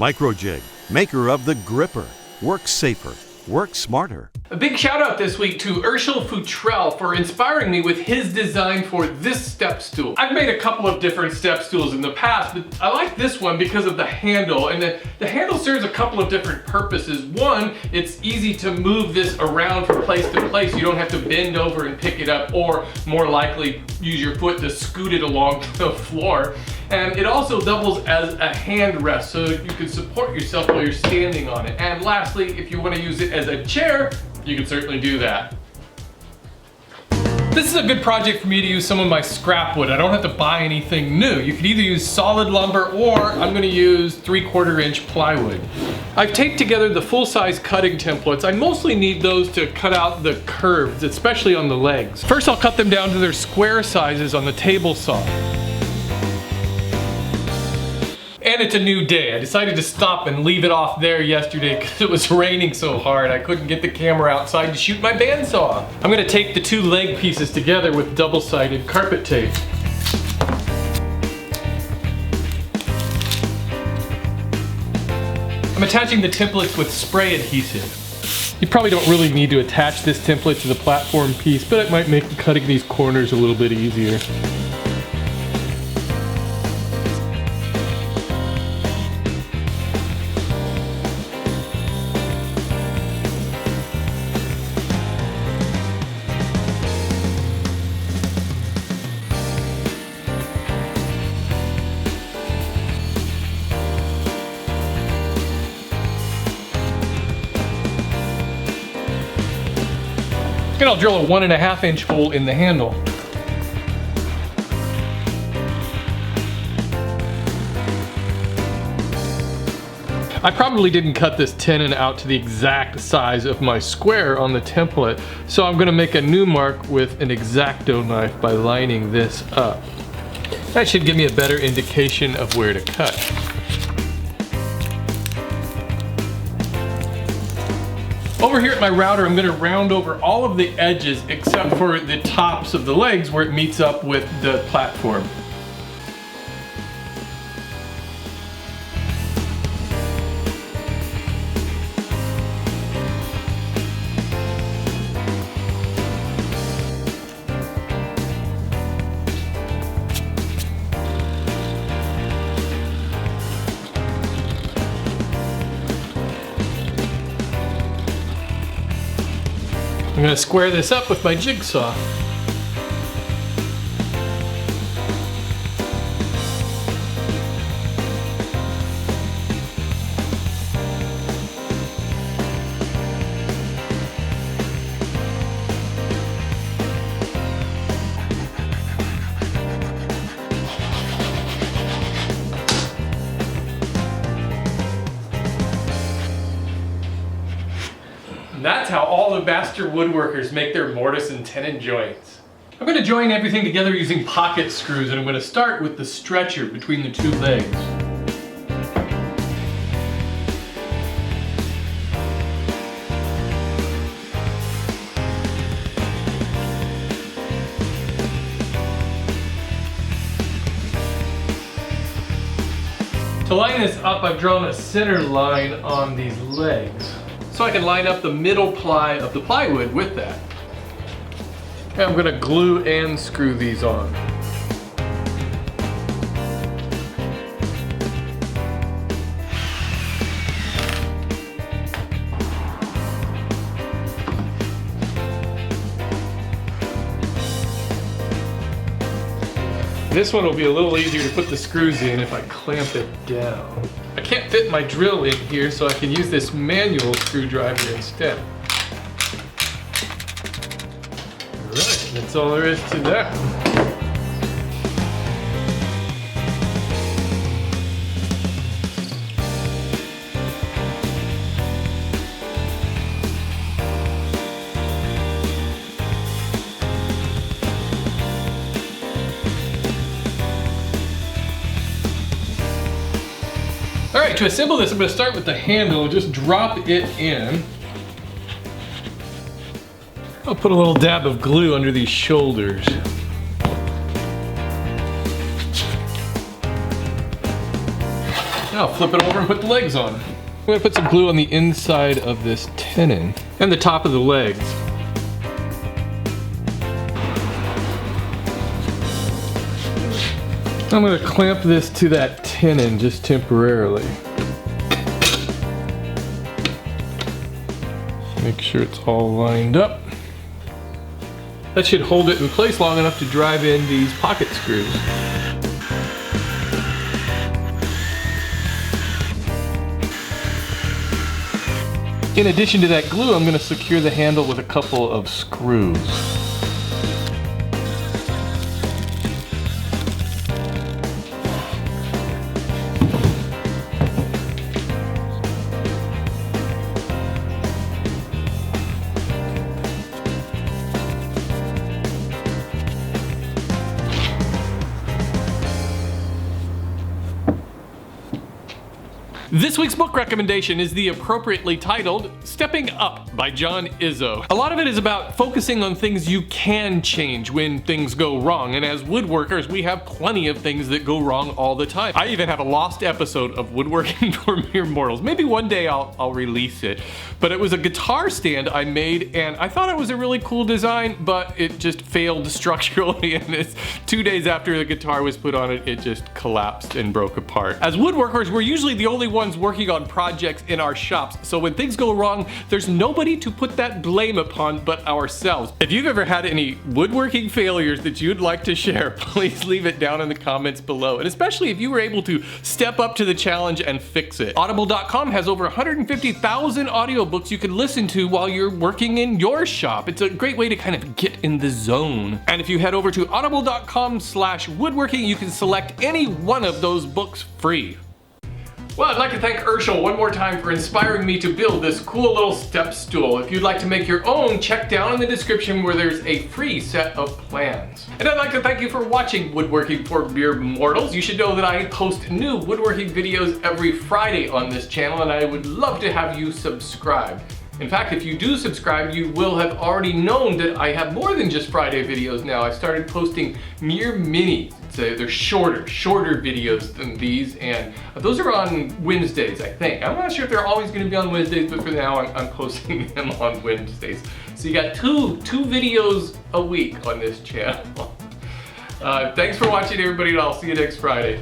Microjig, maker of the Gripper. Work safer, work smarter. A big shout out this week to Urshel Futrell for inspiring me with his design for this step stool. I've made a couple of different step stools in the past, but I like this one because of the handle, and the handle serves a couple of different purposes. One, it's easy to move this around from place to place. You don't have to bend over and pick it up, or more likely use your foot to scoot it along the floor. And it also doubles as a hand rest, so you can support yourself while you're standing on it. And lastly, if you want to use it as a chair, you can certainly do that. This is a good project for me to use some of my scrap wood. I don't have to buy anything new. You could either use solid lumber, or I'm going to use 3/4 inch plywood. I've taped together the full-size cutting templates. I mostly need those to cut out the curves, especially on the legs. First, I'll cut them down to their square sizes on the table saw. And it's a new day. I decided to stop and leave it off there yesterday because it was raining so hard I couldn't get the camera outside to shoot my bandsaw. I'm gonna tape the two leg pieces together with double-sided carpet tape. I'm attaching the templates with spray adhesive. You probably don't really need to attach this template to the platform piece, but it might make cutting these corners a little bit easier. And I'll drill a 1.5 inch hole in the handle. I probably didn't cut this tenon out to the exact size of my square on the template, so I'm gonna make a new mark with an X-Acto knife by lining this up. That should give me a better indication of where to cut. Over here at my router, I'm gonna round over all of the edges except for the tops of the legs where it meets up with the platform. I'm going to square this up with my jigsaw. And that's how all the master woodworkers make their mortise and tenon joints. I'm going to join everything together using pocket screws, and I'm going to start with the stretcher between the two legs. To line this up, I've drawn a center line on these legs, so I can line up the middle ply of the plywood with that. And I'm gonna glue and screw these on. This one will be a little easier to put the screws in if I clamp it down. I can't fit my drill in here, so I can use this manual screwdriver instead. Alright, that's all there is to that. Alright, to assemble this, I'm going to start with the handle, just drop it in. I'll put a little dab of glue under these shoulders. Now I'll flip it over and put the legs on. I'm gonna put some glue on the inside of this tenon and the top of the legs. I'm gonna clamp this to that tenon just temporarily. Make sure it's all lined up. That should hold it in place long enough to drive in these pocket screws. In addition to that glue, I'm going to secure the handle with a couple of screws. This week's book recommendation is the appropriately titled Stepping Up by John Izzo. A lot of it is about focusing on things you can change when things go wrong, and as woodworkers we have plenty of things that go wrong all the time. I even have a lost episode of Woodworking for Mere Mortals. Maybe one day I'll release it. But it was a guitar stand I made, and I thought it was a really cool design, but it just failed structurally, and it's 2 days after the guitar was put on it, it just collapsed and broke apart. As woodworkers, we're usually the only ones working on projects in our shops, so when things go wrong, there's nobody to put that blame upon but ourselves. If you've ever had any woodworking failures that you'd like to share, please leave it down in the comments below, and especially if you were able to step up to the challenge and fix it. Audible.com has over 150,000 audiobooks you can listen to while you're working in your shop. It's a great way to kind of get in the zone. And if you head over to audible.com/woodworking, you can select any one of those books free. Well, I'd like to thank Urshel one more time for inspiring me to build this cool little step stool. If you'd like to make your own, check down in the description where there's a free set of plans. And I'd like to thank you for watching Woodworking for Mere Mortals. You should know that I post new woodworking videos every Friday on this channel, and I would love to have you subscribe. In fact, if you do subscribe, you will have already known that I have more than just Friday videos now. I started posting Mere Minis. They're shorter videos than these, and those are on Wednesdays, I think. I'm not sure if they're always going to be on Wednesdays, but for now I'm posting them on Wednesdays. So you got two videos a week on this channel. Thanks for watching, everybody, and I'll see you next Friday.